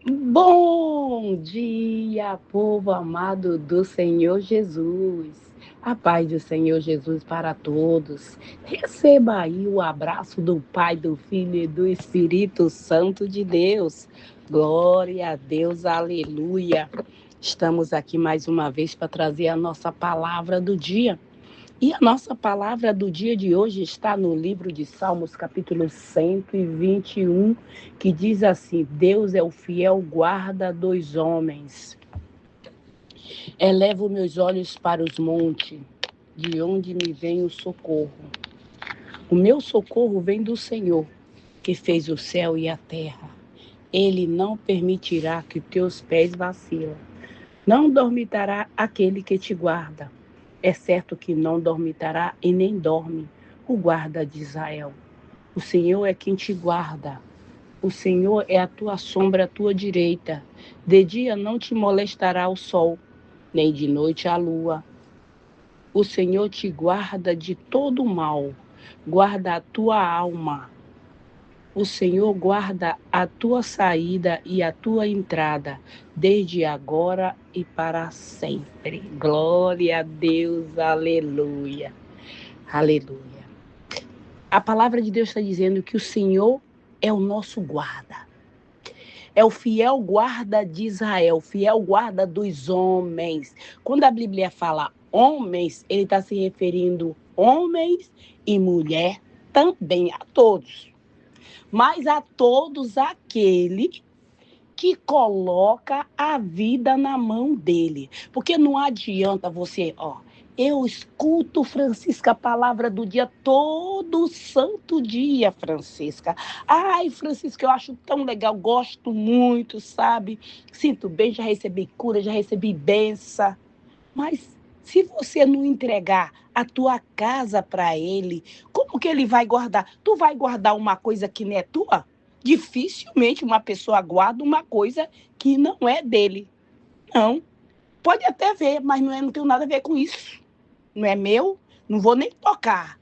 Bom dia, povo amado do Senhor Jesus. A paz do Senhor Jesus para todos. Receba aí o abraço do Pai, do Filho e do Espírito Santo de Deus. Glória a Deus, aleluia. Estamos aqui mais uma vez para trazer a nossa palavra do dia. E a nossa palavra do dia de hoje está no livro de Salmos, capítulo 121, que diz assim: Deus é o fiel guarda dos homens. Elevo meus olhos para os montes, de onde me vem o socorro. O meu socorro vem do Senhor, que fez o céu e a terra. Ele não permitirá que teus pés vacilem. Não dormitará aquele que te guarda. É certo que não dormitará e nem dorme o guarda de Israel. O Senhor é quem te guarda. O Senhor é a tua sombra à tua direita. De dia não te molestará o sol, nem de noite a lua. O Senhor te guarda de todo mal. Guarda a tua alma. O Senhor guarda a tua saída e a tua entrada, desde agora e para sempre. Glória a Deus, aleluia, aleluia. A palavra de Deus está dizendo que o Senhor é o nosso guarda. É o fiel guarda de Israel, fiel guarda dos homens. Quando a Bíblia fala homens, ele está se referindo homens e mulher também, a todos. Mas a todos aquele que coloca a vida na mão dele. Porque não adianta você, eu escuto, Francisca, a palavra do dia todo santo dia, Francisca. Ai, Francisca, eu acho tão legal, gosto muito, sabe? Sinto bem, já recebi cura, já recebi benção. Mas se você não entregar a tua casa para ele, como que ele vai guardar? Tu vai guardar uma coisa que não é tua? Dificilmente uma pessoa guarda uma coisa que não é dele. Não. Pode até ver, mas não tem nada a ver com isso. Não é meu, não vou nem tocar.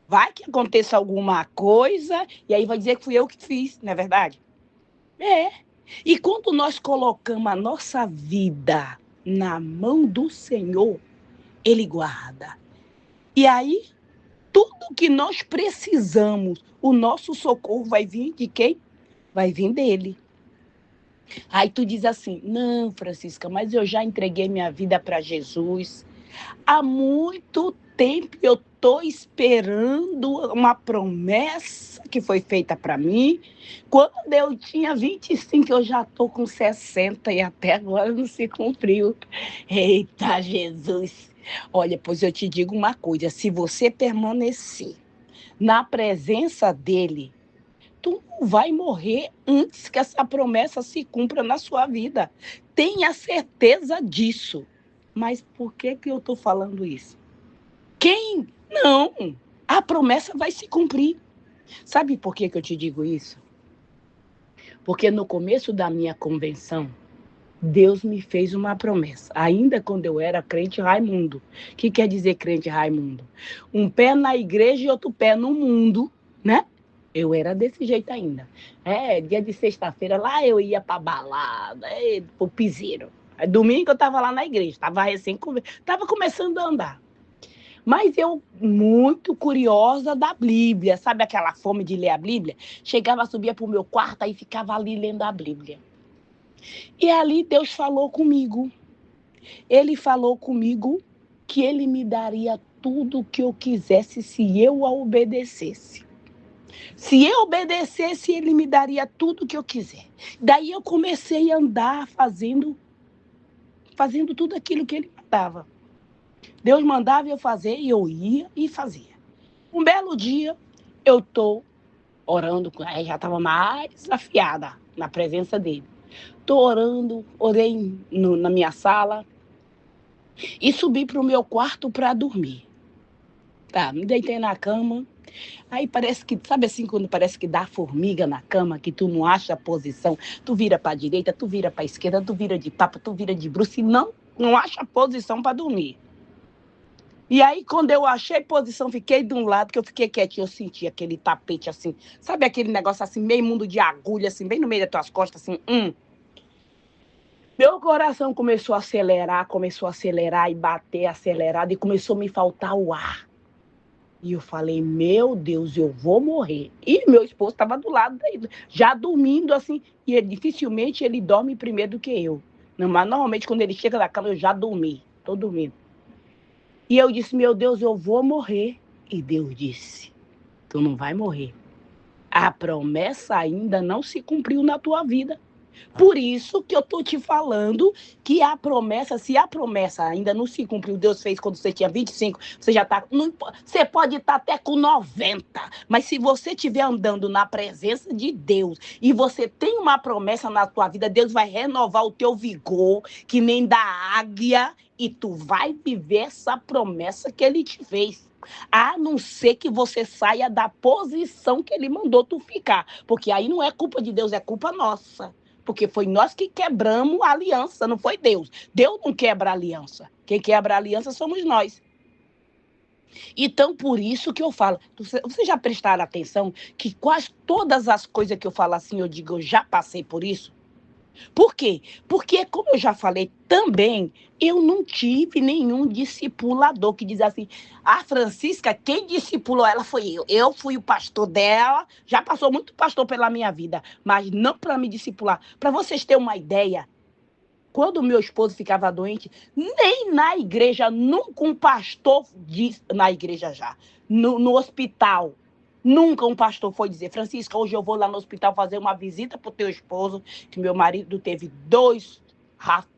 Vai que aconteça alguma coisa e aí vai dizer que fui eu que fiz, não é verdade? É. E quando nós colocamos a nossa vida na mão do Senhor, ele guarda. E aí, tudo que nós precisamos, o nosso socorro vai vir de quem? Vai vir dele. Aí tu diz assim: não, Francisca, mas eu já entreguei minha vida para Jesus. Há muito tempo eu estou esperando uma promessa que foi feita para mim. Quando eu tinha 25, eu já estou com 60 e até agora não se cumpriu. Eita, Jesus! Olha, pois eu te digo uma coisa: se você permanecer na presença dele, tu não vai morrer antes que essa promessa se cumpra na sua vida. Tenha certeza disso. Mas por que eu estou falando isso? Quem? Não. A promessa vai se cumprir. Sabe por que eu te digo isso? Porque no começo da minha convenção, Deus me fez uma promessa, ainda quando eu era crente Raimundo. O que quer dizer crente Raimundo? Um pé na igreja e outro pé no mundo, né? Eu era desse jeito ainda. Dia de sexta-feira, lá eu ia pra balada, pro piseiro. Aí, domingo eu tava lá na igreja, tava começando a andar. Mas eu, muito curiosa da Bíblia, sabe aquela fome de ler a Bíblia? Chegava, subia pro meu quarto, aí ficava ali lendo a Bíblia. E ali Deus falou comigo. Ele falou comigo que ele me daria tudo o que eu quisesse se eu a obedecesse. Se eu obedecesse, ele me daria tudo o que eu quiser. Daí eu comecei a andar fazendo tudo aquilo que ele mandava. Deus mandava eu fazer e eu ia e fazia. Um belo dia, eu estou orando, aí já estava mais afiada na presença dele. Estou orando, orei na minha sala e subi para o meu quarto para dormir. Tá, me deitei na cama. Aí parece que, sabe assim, quando parece que dá formiga na cama, que tu não acha a posição, tu vira para a direita, tu vira para a esquerda, tu vira de papo, tu vira de bruxo e não acha a posição para dormir. E aí, quando eu achei posição, fiquei de um lado, que eu fiquei quietinha, eu senti aquele tapete assim, sabe aquele negócio assim, meio mundo de agulha, assim, bem no meio das tuas costas, assim, Meu coração começou a acelerar e bater acelerado e começou a me faltar o ar. E eu falei, meu Deus, eu vou morrer. E meu esposo estava do lado dele, já dormindo assim, e dificilmente ele dorme primeiro do que eu. Não, mas normalmente quando ele chega da cama eu já dormi, estou dormindo. E eu disse, meu Deus, eu vou morrer. E Deus disse, tu não vai morrer. A promessa ainda não se cumpriu na tua vida. Por isso que eu estou te falando que a promessa, se a promessa ainda não se cumpriu, Deus fez quando você tinha 25, você já está. Você pode estar até com 90, mas se você estiver andando na presença de Deus e você tem uma promessa na tua vida, Deus vai renovar o teu vigor, que nem da águia, e tu vai viver essa promessa que ele te fez. A não ser que você saia da posição que ele mandou tu ficar. Porque aí não é culpa de Deus, é culpa nossa. Porque foi nós que quebramos a aliança, não foi Deus. Deus não quebra a aliança. Quem quebra a aliança somos nós. Então, por isso que eu falo. Vocês já prestaram atenção que quase todas as coisas que eu falo assim, eu digo, eu já passei por isso? Por quê? Porque, como eu já falei também, eu não tive nenhum discipulador que diz assim, a Francisca, quem discipulou ela foi eu. Eu fui o pastor dela, já passou muito pastor pela minha vida, mas não para me discipular. Para vocês terem uma ideia, quando meu esposo ficava doente, nem na igreja, nunca um pastor disse, na igreja já, no hospital, nunca um pastor foi dizer, Francisca, hoje eu vou lá no hospital fazer uma visita para o teu esposo, que meu marido teve dois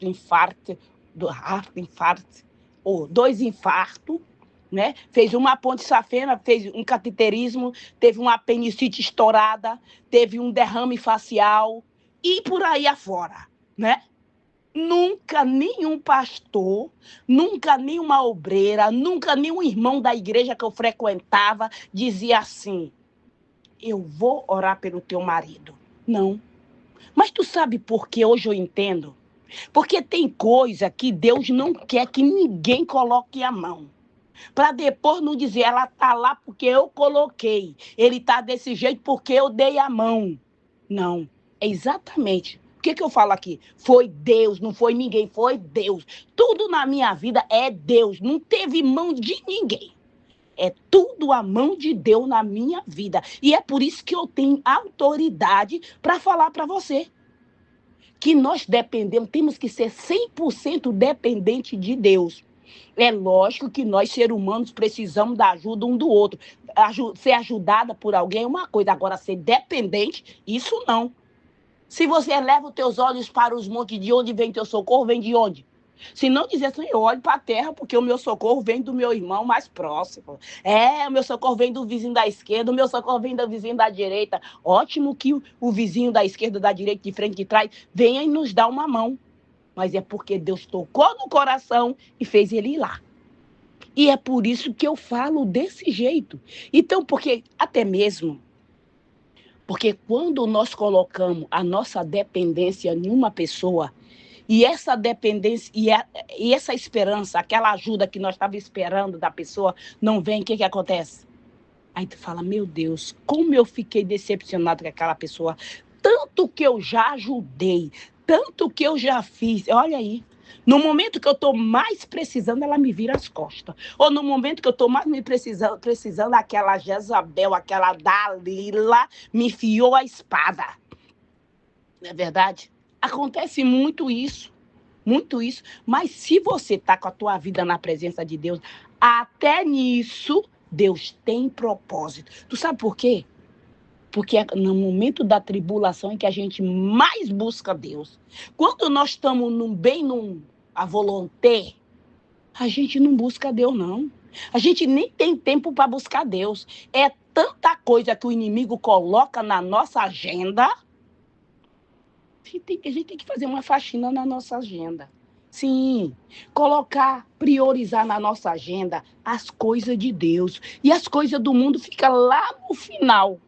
infartos, ou dois infartos, né? Fez uma ponte safena, fez um cateterismo, teve uma apendicite estourada, teve um derrame facial e por aí afora, né? Nunca nenhum pastor, nunca nenhuma obreira, nunca nenhum irmão da igreja que eu frequentava dizia assim, eu vou orar pelo teu marido. Não. Mas tu sabe por que hoje eu entendo? Porque tem coisa que Deus não quer que ninguém coloque a mão. Para depois não dizer, ela tá lá porque eu coloquei. Ele tá desse jeito porque eu dei a mão. Não, é exatamente. O que eu falo aqui? Foi Deus, não foi ninguém, foi Deus. Tudo na minha vida é Deus, não teve mão de ninguém. É tudo a mão de Deus na minha vida. E é por isso que eu tenho autoridade para falar para você. Que nós dependemos, temos que ser 100% dependente de Deus. É lógico que nós, seres humanos, precisamos da ajuda um do outro. Ser ajudada por alguém é uma coisa, agora ser dependente, isso não. Se você leva os teus olhos para os montes, de onde vem teu socorro, vem de onde? Se não dizer assim, eu olho para a terra, porque o meu socorro vem do meu irmão mais próximo. O meu socorro vem do vizinho da esquerda, o meu socorro vem do vizinho da direita. Ótimo que o vizinho da esquerda, da direita, de frente, de trás, venha e nos dá uma mão. Mas é porque Deus tocou no coração e fez ele ir lá. E é por isso que eu falo desse jeito. Então, porque até mesmo, porque quando nós colocamos a nossa dependência em uma pessoa, e essa dependência, e essa esperança, aquela ajuda que nós estávamos esperando da pessoa, não vem, o que acontece? Aí tu fala, meu Deus, como eu fiquei decepcionado com aquela pessoa. Tanto que eu já ajudei, tanto que eu já fiz. Olha aí, no momento que eu estou mais precisando, ela me vira as costas. Ou no momento que eu estou mais me precisando, aquela Jezabel, aquela Dalila, me enfiou a espada. Não é verdade? Acontece muito isso. Muito isso. Mas se você está com a tua vida na presença de Deus, até nisso, Deus tem propósito. Tu sabe por quê? Porque é no momento da tribulação em que a gente mais busca Deus. Quando nós estamos a volonté, a gente não busca Deus, não. A gente nem tem tempo para buscar Deus. É tanta coisa que o inimigo coloca na nossa agenda. A gente tem que fazer uma faxina na nossa agenda. Sim, priorizar na nossa agenda as coisas de Deus. E as coisas do mundo ficam lá no final.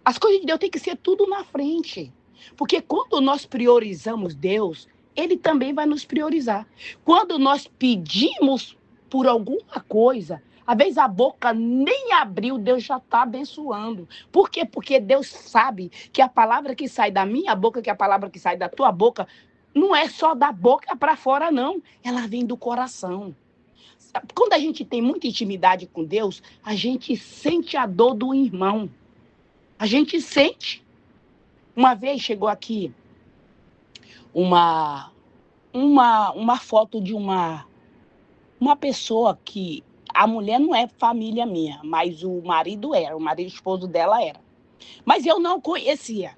As coisas de Deus tem que ser tudo na frente. Porque quando nós priorizamos Deus, Ele também vai nos priorizar. Quando nós pedimos por alguma coisa, às vezes a boca nem abriu, Deus já está abençoando. Por quê? Porque Deus sabe que a palavra que sai da minha boca, que a palavra que sai da tua boca, não é só da boca para fora, não. Ela vem do coração. Quando a gente tem muita intimidade com Deus, a gente sente a dor do irmão. A gente sente. Uma vez chegou aqui uma foto de uma pessoa que a mulher não é família minha, mas o marido era, o marido esposo dela era. Mas eu não conhecia.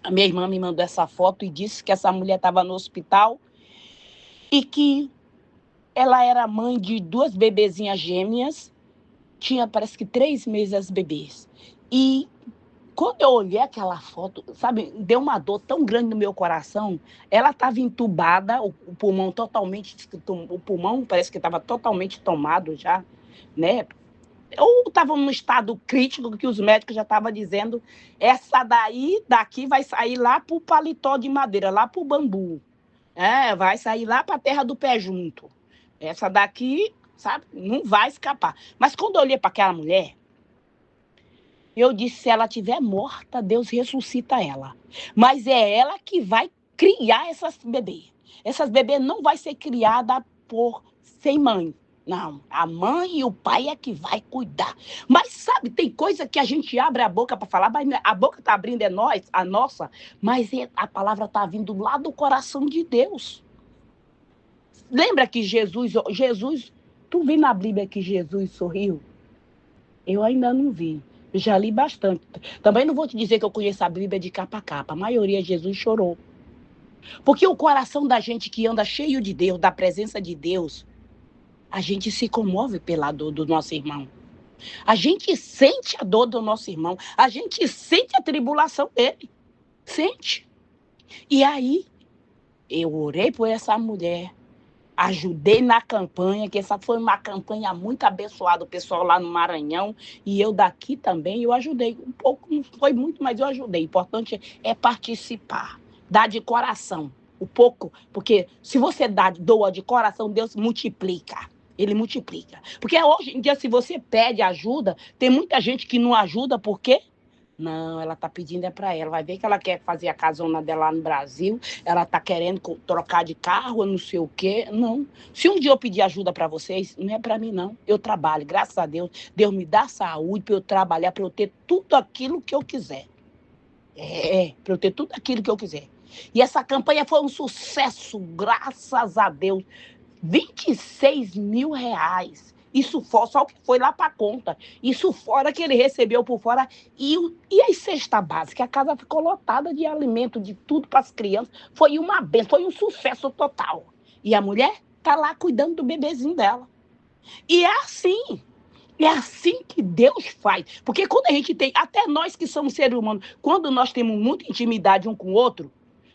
A minha irmã me mandou essa foto e disse que essa mulher estava no hospital e que ela era mãe de 2 bebezinhas gêmeas, tinha parece que 3 meses as bebês. E quando eu olhei aquela foto, sabe, deu uma dor tão grande no meu coração. Ela estava entubada, o pulmão parece que estava totalmente tomado já, né? Ou estava num estado crítico que os médicos já estavam dizendo, essa daqui vai sair lá para o paletó de madeira, lá para o bambu. Vai sair lá para a terra do pé junto. Essa daqui, sabe, não vai escapar. Mas quando eu olhei para aquela mulher, eu disse, se ela estiver morta, Deus ressuscita ela. Mas é ela que vai criar essas bebês. Essas bebês não vai ser criada sem mãe. Não, a mãe e o pai é que vai cuidar. Mas sabe, tem coisa que a gente abre a boca para falar, mas a boca está abrindo a nossa, mas a palavra está vindo lá do coração de Deus. Lembra que Jesus, tu viu na Bíblia que Jesus sorriu? Eu ainda não vi. Já li bastante. Também não vou te dizer que eu conheço a Bíblia de capa a capa. A maioria, Jesus chorou. Porque o coração da gente que anda cheio de Deus, da presença de Deus, a gente se comove pela dor do nosso irmão. A gente sente a dor do nosso irmão. A gente sente a tribulação dele. Sente. E aí, eu orei por essa mulher. Ajudei na campanha, que essa foi uma campanha muito abençoada, o pessoal lá no Maranhão, e eu daqui também, eu ajudei um pouco, não foi muito, mas eu ajudei. O importante é participar, dar de coração, um pouco, porque se você doa de coração, Deus multiplica, Ele multiplica. Porque hoje em dia, se você pede ajuda, tem muita gente que não ajuda, por quê? Não, ela tá pedindo para ela. Vai ver que ela quer fazer a casona dela lá no Brasil. Ela tá querendo trocar de carro, não sei o quê. Não. Se um dia eu pedir ajuda para vocês, não é para mim, não. Eu trabalho, graças a Deus. Deus me dá saúde para eu trabalhar, para eu ter tudo aquilo que eu quiser. Para eu ter tudo aquilo que eu quiser. E essa campanha foi um sucesso, graças a Deus. 26 mil reais. Isso só o que foi lá para a conta. Isso fora que ele recebeu por fora. E as cestas básicas, a casa ficou lotada de alimento, de tudo para as crianças. Foi uma benção, foi um sucesso total. E a mulher está lá cuidando do bebezinho dela. E é assim que Deus faz. Porque quando a gente tem, até nós que somos seres humanos, quando nós temos muita intimidade um com o outro,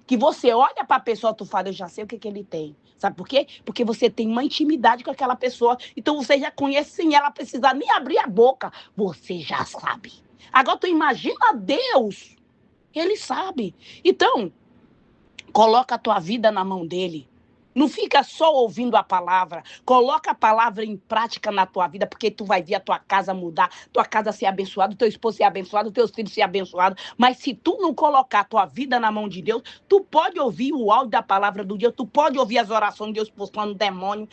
que você olha para a pessoa, tu fala, eu já sei o que ele tem. Sabe por quê? Porque você tem uma intimidade com aquela pessoa, então você já conhece sem ela precisar nem abrir a boca. Você já sabe. Agora tu imagina Deus. Ele sabe. Então, coloca a tua vida na mão dele. Não fica só ouvindo a palavra. Coloca a palavra em prática na tua vida, porque tu vai ver a tua casa mudar, tua casa ser abençoada, teu esposo ser abençoado, teus filhos ser abençoados. Mas se tu não colocar a tua vida na mão de Deus, tu pode ouvir o áudio da palavra do Deus, tu pode ouvir as orações de Deus expulsando o demônio.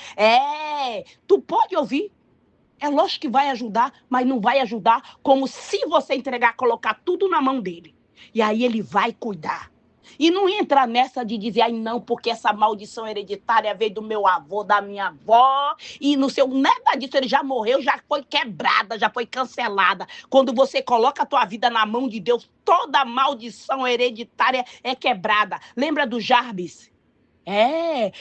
Tu pode ouvir. É lógico que vai ajudar, mas não vai ajudar como se você entregar, colocar tudo na mão dele. E aí ele vai cuidar. E não entra nessa de dizer, ai não, porque essa maldição hereditária veio do meu avô, da minha avó, e no seu, nada disso, ele já morreu, já foi quebrada, já foi cancelada. Quando você coloca a tua vida na mão de Deus, toda maldição hereditária é quebrada. Lembra do Jarbes?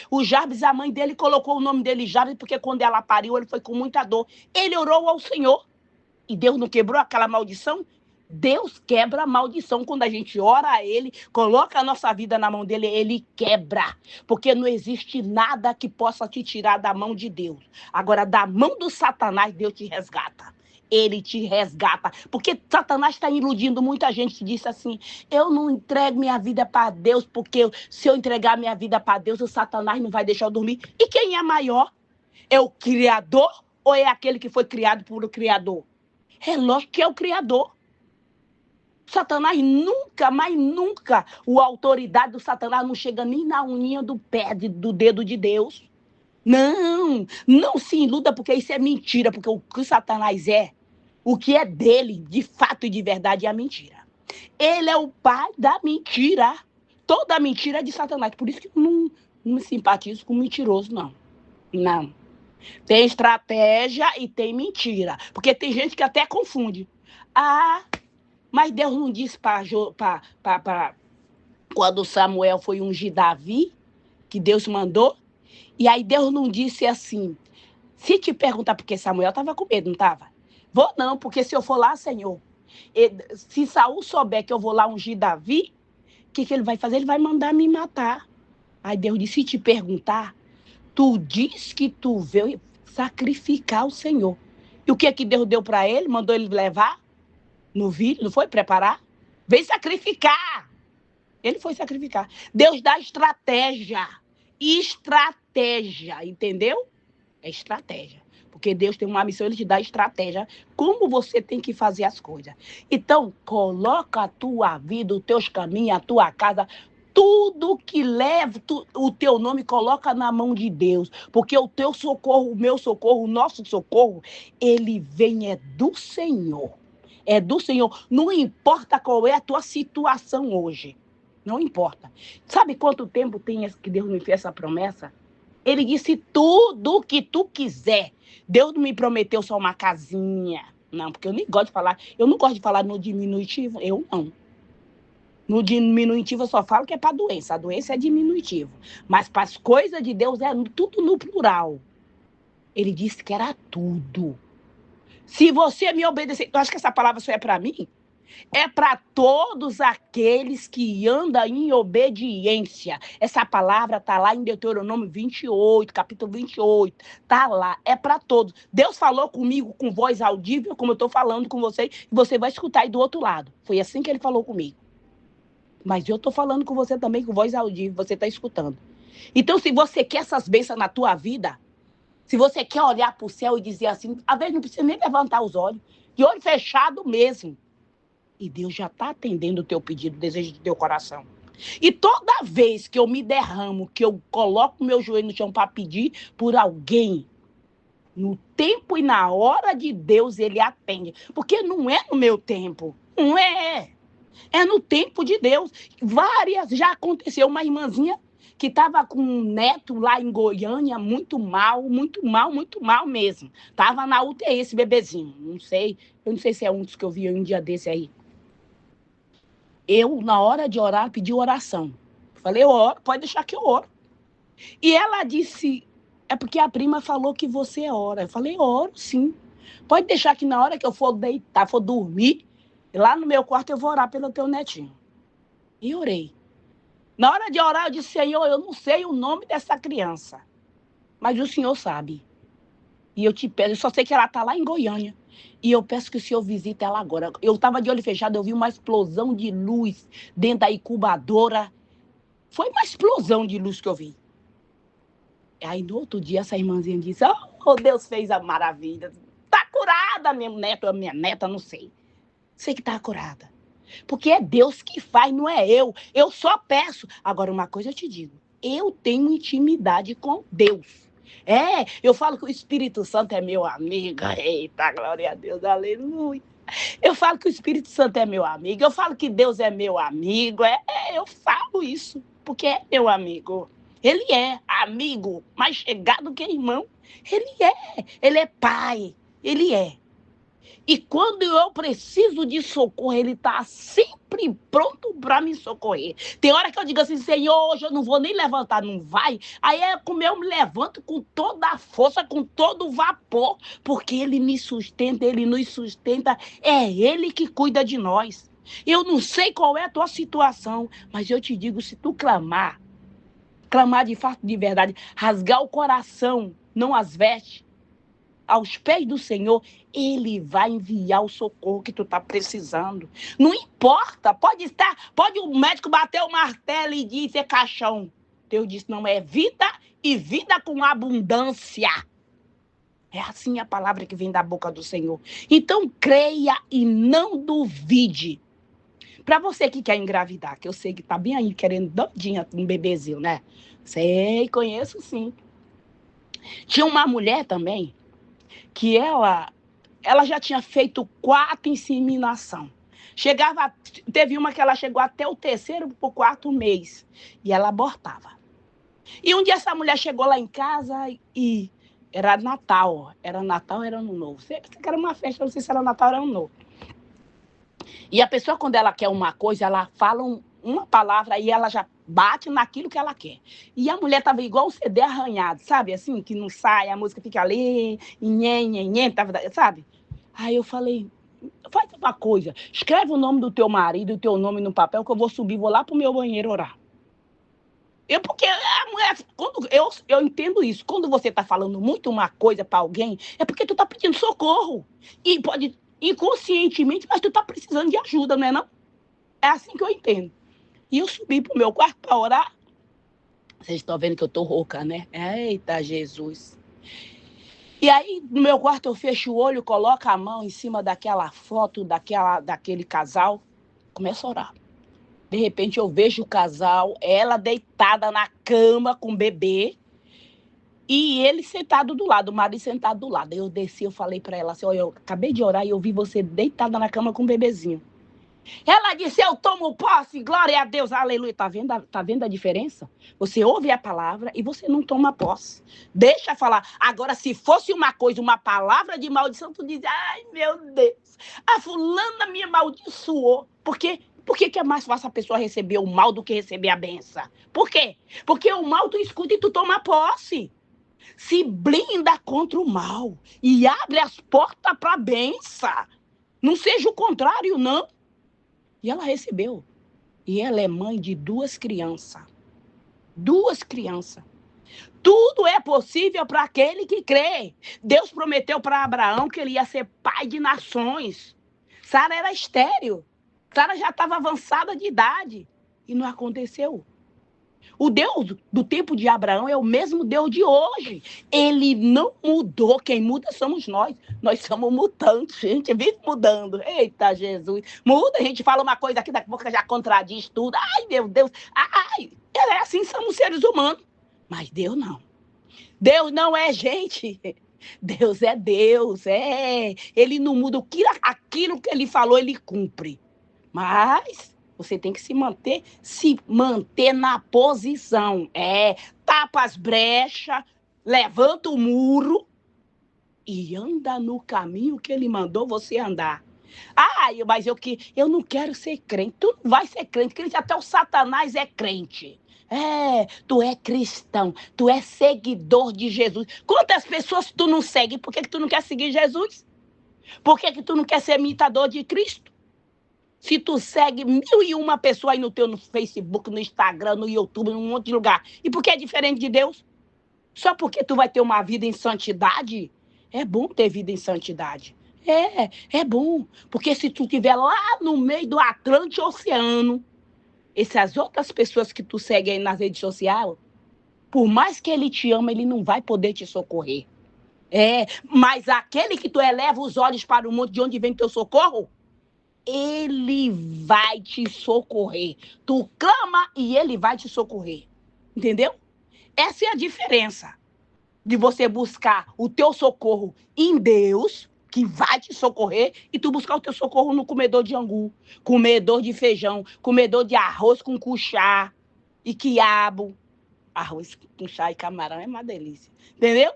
O Jarbes, a mãe dele colocou o nome dele Jarbes, porque quando ela pariu, ele foi com muita dor. Ele orou ao Senhor, e Deus não quebrou aquela maldição? Deus quebra a maldição. Quando a gente ora a Ele, coloca a nossa vida na mão dele, Ele quebra. Porque não existe nada que possa te tirar da mão de Deus. Agora, da mão do Satanás, Deus te resgata. Ele te resgata. Porque Satanás está iludindo muita gente que disse assim, eu não entrego minha vida para Deus, porque se eu entregar minha vida para Deus, o Satanás não vai deixar eu dormir. E quem é maior? É o Criador ou é aquele que foi criado por o Criador? É lógico que é o Criador. Satanás nunca, mas nunca, a autoridade do Satanás não chega nem na unha do pé, do dedo de Deus. Não, não se iluda, porque isso é mentira, porque o que o Satanás é, o que é dele, de fato e de verdade, é a mentira. Ele é o pai da mentira. Toda mentira é de Satanás. Por isso que eu não me simpatizo com mentiroso, não. Não. Tem estratégia e tem mentira. Porque tem gente que até confunde. Ah, mas Deus não disse para quando Samuel foi ungir Davi, que Deus mandou, e aí Deus não disse assim, se te perguntar, porque Samuel estava com medo, não estava? Vou não, porque se eu for lá, Senhor, se Saul souber que eu vou lá ungir Davi, o que ele vai fazer? Ele vai mandar me matar. Aí Deus disse, se te perguntar, tu diz que tu veio sacrificar o Senhor. E o que é que Deus deu para ele? Mandou ele levar no vídeo, não foi? Preparar? Vem sacrificar. Ele foi sacrificar. Deus dá estratégia. Estratégia, entendeu? É estratégia. Porque Deus tem uma missão, ele te dá estratégia. Como você tem que fazer as coisas. Então, coloca a tua vida, os teus caminhos, a tua casa, tudo que leva o teu nome, coloca na mão de Deus. Porque o teu socorro, o meu socorro, o nosso socorro, ele vem do Senhor. É do Senhor. Não importa qual é a tua situação hoje. Não importa. Sabe quanto tempo tem que Deus me fez essa promessa? Ele disse tudo o que tu quiser. Deus não me prometeu só uma casinha. Não, porque eu nem gosto de falar. Eu não gosto de falar no diminutivo. Eu não. No diminutivo eu só falo que é para doença. A doença é diminutivo. Mas para as coisas de Deus é tudo no plural. Ele disse que era tudo. Se você me obedecer... Tu acha que essa palavra só é para mim? É para todos aqueles que andam em obediência. Essa palavra está lá em Deuteronômio 28, capítulo 28. Está lá, é para todos. Deus falou comigo com voz audível, como eu estou falando com você, e você vai escutar aí do outro lado. Foi assim que ele falou comigo. Mas eu estou falando com você também com voz audível, você está escutando. Então, se você quer essas bênçãos na tua vida, se você quer olhar para o céu e dizer assim, às vezes não precisa nem levantar os olhos, de olho fechado mesmo. E Deus já está atendendo o teu pedido, o desejo do teu coração. E toda vez que eu me derramo, que eu coloco o meu joelho no chão para pedir por alguém, no tempo e na hora de Deus, ele atende. Porque não é no meu tempo. Não é. É no tempo de Deus. Várias já aconteceu. Uma irmãzinha que estava com um neto lá em Goiânia, muito mal mesmo. Estava na UTI esse bebezinho. Não sei. Eu não sei se é um dos que eu vi um dia desse aí. Eu, na hora de orar, pedi oração. Falei, eu oro, pode deixar que eu oro. E ela disse, é porque a prima falou que você ora. Eu falei, oro, sim. Pode deixar que na hora que eu for deitar, for dormir, lá no meu quarto eu vou orar pelo teu netinho. E orei. Na hora de orar, eu disse, Senhor, eu não sei o nome dessa criança, mas o Senhor sabe. E eu te peço, eu só sei que ela está lá em Goiânia. E eu peço que o Senhor visite ela agora. Eu estava de olho fechado, eu vi uma explosão de luz dentro da incubadora. Foi uma explosão de luz que eu vi. Aí no outro dia essa irmãzinha disse, oh, Deus fez a maravilha. Está curada, meu neto, a minha neta, não sei. Sei que está curada. Porque é Deus que faz, não é eu. Eu só peço. Agora, uma coisa eu te digo. Eu tenho intimidade com Deus. Eu falo que o Espírito Santo é meu amigo. Eita, glória a Deus, aleluia. Eu falo que o Espírito Santo é meu amigo. Eu falo que Deus é meu amigo. Eu falo isso, porque é meu amigo. Ele é amigo, mais chegado que irmão. Ele é pai. Ele é. E quando eu preciso de socorro, ele está sempre pronto para me socorrer. Tem hora que eu digo assim, Senhor, hoje eu não vou nem levantar, não vai? Aí é como eu me levanto com toda a força, com todo o vapor, porque ele me sustenta, ele nos sustenta, é ele que cuida de nós. Eu não sei qual é a tua situação, mas eu te digo, se tu clamar de fato, de verdade, rasgar o coração, não as vestes, aos pés do Senhor, ele vai enviar o socorro que tu está precisando. Não importa, pode o médico bater o martelo e dizer caixão. Deus disse, não, é vida e vida com abundância. É assim a palavra que vem da boca do Senhor. Então, creia e não duvide. Para você que quer engravidar, que eu sei que tá bem aí querendo doidinha um bebezinho, né? Sei, conheço sim. Tinha uma mulher também que ela já tinha feito 4 inseminações. Teve uma que ela chegou até o 3º para o 4º mês e ela abortava. E um dia essa mulher chegou lá em casa e era Natal, era Ano Novo. Era uma festa, não sei se era Natal ou Ano Novo. E a pessoa, quando ela quer uma coisa, ela fala uma palavra e ela já bate naquilo que ela quer. E a mulher tava igual um CD arranhado, sabe? Assim, que não sai, a música fica ali, sabe? Aí eu falei, faz uma coisa, escreve o nome do teu marido, o teu nome no papel, que eu vou subir, vou lá pro meu banheiro orar. Porque a mulher, quando eu entendo isso, quando você tá falando muito uma coisa para alguém, é porque tu tá pedindo socorro. E pode, inconscientemente, mas tu tá precisando de ajuda, não é não? É assim que eu entendo. E eu subi pro meu quarto para orar. Vocês estão vendo que eu tô rouca, né? Eita, Jesus. E aí, no meu quarto, eu fecho o olho, coloco a mão em cima daquela foto, daquele casal, começo a orar. De repente, eu vejo o casal, ela deitada na cama com o bebê, e ele sentado do lado, o marido sentado do lado. Eu desci, eu falei para ela assim, olha, eu acabei de orar e eu vi você deitada na cama com o bebezinho. Ela disse, eu tomo posse, glória a Deus, aleluia. Tá vendo a diferença? Você ouve a palavra e você não toma posse. Deixa falar. Agora, se fosse uma coisa, uma palavra de maldição, tu diz, ai, meu Deus, a fulana me amaldiçoou. Por que é mais fácil a pessoa receber o mal do que receber a benção? Por quê? Porque o mal tu escuta e tu toma posse. Se blinda contra o mal e abre as portas para a benção. Não seja o contrário, não. E ela recebeu. E ela é mãe de 2 crianças. 2 crianças. Tudo é possível para aquele que crê. Deus prometeu para Abraão que ele ia ser pai de nações. Sara era estéril. Sara já estava avançada de idade. E não aconteceu. O Deus do tempo de Abraão é o mesmo Deus de hoje. Ele não mudou. Quem muda somos nós. Nós somos mutantes. A gente vive mudando. Eita, Jesus. Muda, a gente fala uma coisa aqui, daqui a pouco já contradiz tudo. Ai, meu Deus. Ai, é assim, somos seres humanos. Mas Deus não. Deus não é gente. Deus é Deus. Ele não muda. Aquilo que ele falou, ele cumpre. Mas você tem que se manter na posição. Tapa as brechas, levanta o muro e anda no caminho que ele mandou você andar. Mas eu não quero ser crente. Tu não vai ser crente. Crente até o Satanás é crente. Tu é cristão, tu é seguidor de Jesus. Quantas pessoas tu não segue? Por que tu não quer seguir Jesus? Por que tu não quer ser imitador de Cristo? Se tu segue 1001 pessoas aí no Facebook, no Instagram, no YouTube, em um monte de lugar. E por que é diferente de Deus? Só porque tu vai ter uma vida em santidade? É bom ter vida em santidade. É bom. Porque se tu estiver lá no meio do Atlântico Oceano, essas outras pessoas que tu segue aí nas redes sociais, por mais que ele te ama, ele não vai poder te socorrer. Mas aquele que tu eleva os olhos para o monte de onde vem teu socorro, ele vai te socorrer. Tu clama e ele vai te socorrer. Entendeu? Essa é a diferença de você buscar o teu socorro em Deus, que vai te socorrer, e tu buscar o teu socorro no comedor de angu, comedor de feijão, comedor de arroz com cuchá e quiabo. Arroz com chá e camarão é uma delícia. Entendeu?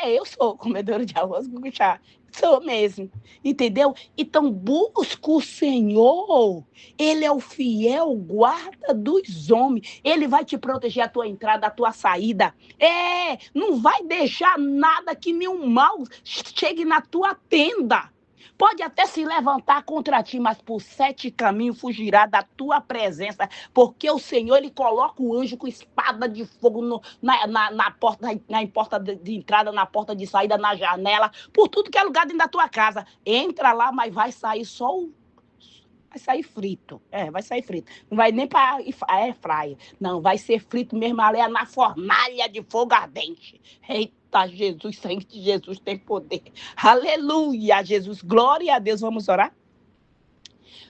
Eu sou comedora de arroz com cuchá. Sou mesmo, entendeu? Então, busca o Senhor. Ele é o fiel guarda dos homens. Ele vai te proteger a tua entrada, a tua saída. Não vai deixar nada que nenhum mal chegue na tua tenda. Pode até se levantar contra ti, mas por 7 caminhos fugirá da tua presença, porque o Senhor, ele coloca o anjo com espada de fogo na porta de entrada, na porta de saída, na janela, por tudo que é lugar dentro da tua casa. Entra lá, mas vai sair vai sair frito. Vai sair frito. Não vai nem para airfryer. Não, vai ser frito mesmo ali na fornalha de fogo ardente. Eita, Jesus, sangue de Jesus tem poder. Aleluia, Jesus. Glória a Deus. Vamos orar?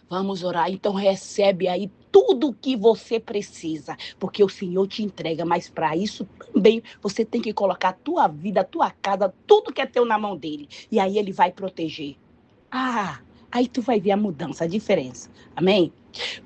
Vamos orar. Então recebe aí tudo o que você precisa, porque o Senhor te entrega, mas para isso também você tem que colocar a tua vida, a tua casa, tudo que é teu na mão dele. E aí ele vai proteger. Ah, aí tu vai ver a mudança, a diferença. Amém?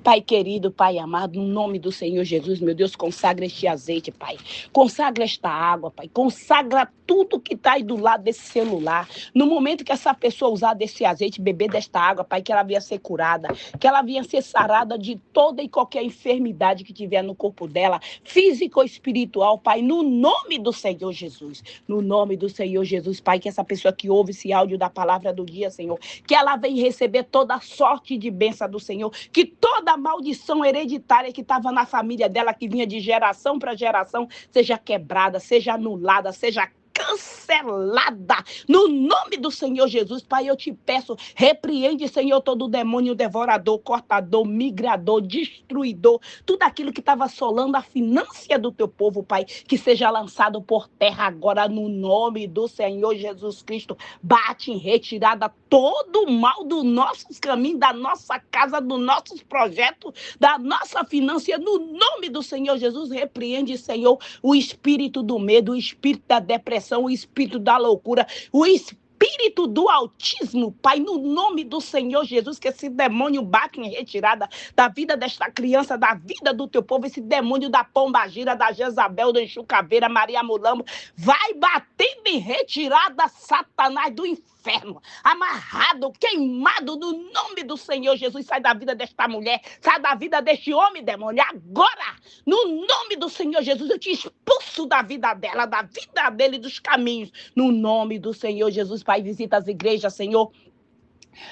Pai querido, Pai amado, no nome do Senhor Jesus, meu Deus, consagra este azeite, Pai. Consagra esta água, Pai. Consagra tudo que está aí do lado desse celular. No momento que essa pessoa usar desse azeite, beber desta água, Pai, que ela venha ser curada, que ela venha ser sarada de toda e qualquer enfermidade que tiver no corpo dela, física ou espiritual, Pai, no nome do Senhor Jesus. No nome do Senhor Jesus, Pai, que essa pessoa que ouve esse áudio da palavra do dia, Senhor, que ela venha receber toda sorte de bênção do Senhor, que toda maldição hereditária que estava na família dela, que vinha de geração para geração, seja quebrada, seja anulada, seja cancelada, no nome do Senhor Jesus. Pai, eu te peço, repreende, Senhor, todo demônio devorador, cortador, migrador, destruidor, tudo aquilo que estava assolando a finança do teu povo, Pai, que seja lançado por terra agora, no nome do Senhor Jesus Cristo. Bate em retirada todo o mal dos nossos caminhos, da nossa casa, dos nossos projetos, da nossa finança, no nome do Senhor Jesus. Repreende, Senhor, o espírito do medo, o espírito da depressão, o espírito da loucura, o espírito do autismo, Pai, no nome do Senhor Jesus, que esse demônio bate em retirada da vida desta criança, da vida do teu povo, esse demônio da pombagira, da Jezabel, da Enxucaveira, Maria Mulambo, vai batendo em retirada, Satanás do inferno, amarrado, queimado no nome do Senhor Jesus. Sai da vida desta mulher, sai da vida deste homem, demônio, agora, no nome do Senhor Jesus, eu te expulso da vida dela, da vida dele, dos caminhos, no nome do Senhor Jesus. Pai, visita as igrejas, Senhor.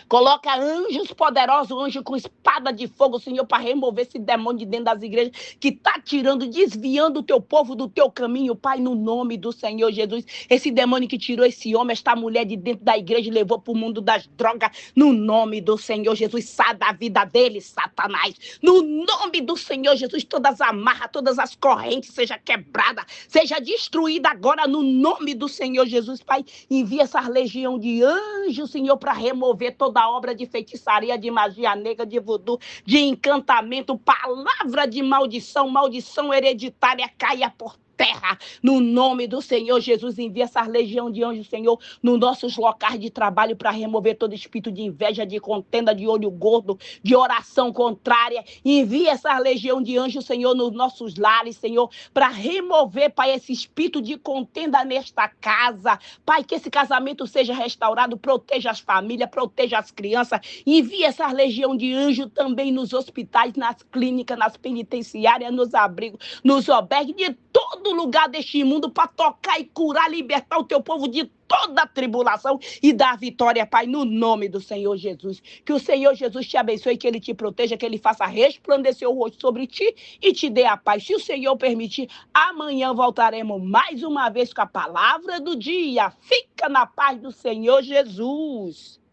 Coloca anjos poderosos, anjo com espada de fogo, Senhor, para remover esse demônio de dentro das igrejas que está tirando, desviando o teu povo do teu caminho, Pai, no nome do Senhor Jesus. Esse demônio que tirou esse homem, esta mulher de dentro da igreja e levou para o mundo das drogas, no nome do Senhor Jesus. Sai da vida dele, Satanás. No nome do Senhor Jesus, todas as amarras, todas as correntes seja quebrada, seja destruída agora, no nome do Senhor Jesus. Pai, envia essa legião de anjos, Senhor, para remover toda obra de feitiçaria, de magia negra, de voodoo, de encantamento, palavra de maldição, maldição hereditária, caia por terra, no nome do Senhor Jesus. Envia essa legião de anjos, Senhor, nos nossos locais de trabalho, para remover todo espírito de inveja, de contenda, de olho gordo, de oração contrária. Envia essa legião de anjos, Senhor, nos nossos lares, Senhor, para remover, Pai, esse espírito de contenda nesta casa. Pai, que esse casamento seja restaurado, proteja as famílias, proteja as crianças. Envia essa legião de anjos também nos hospitais, nas clínicas, nas penitenciárias, nos abrigos, nos albergues, de todo lugar deste mundo, para tocar e curar, libertar o teu povo de toda a tribulação e dar vitória, Pai, no nome do Senhor Jesus. Que o Senhor Jesus te abençoe, que ele te proteja, que ele faça resplandecer o rosto sobre ti e te dê a paz. Se o Senhor permitir, amanhã voltaremos mais uma vez com a palavra do dia. Fica na paz do Senhor Jesus.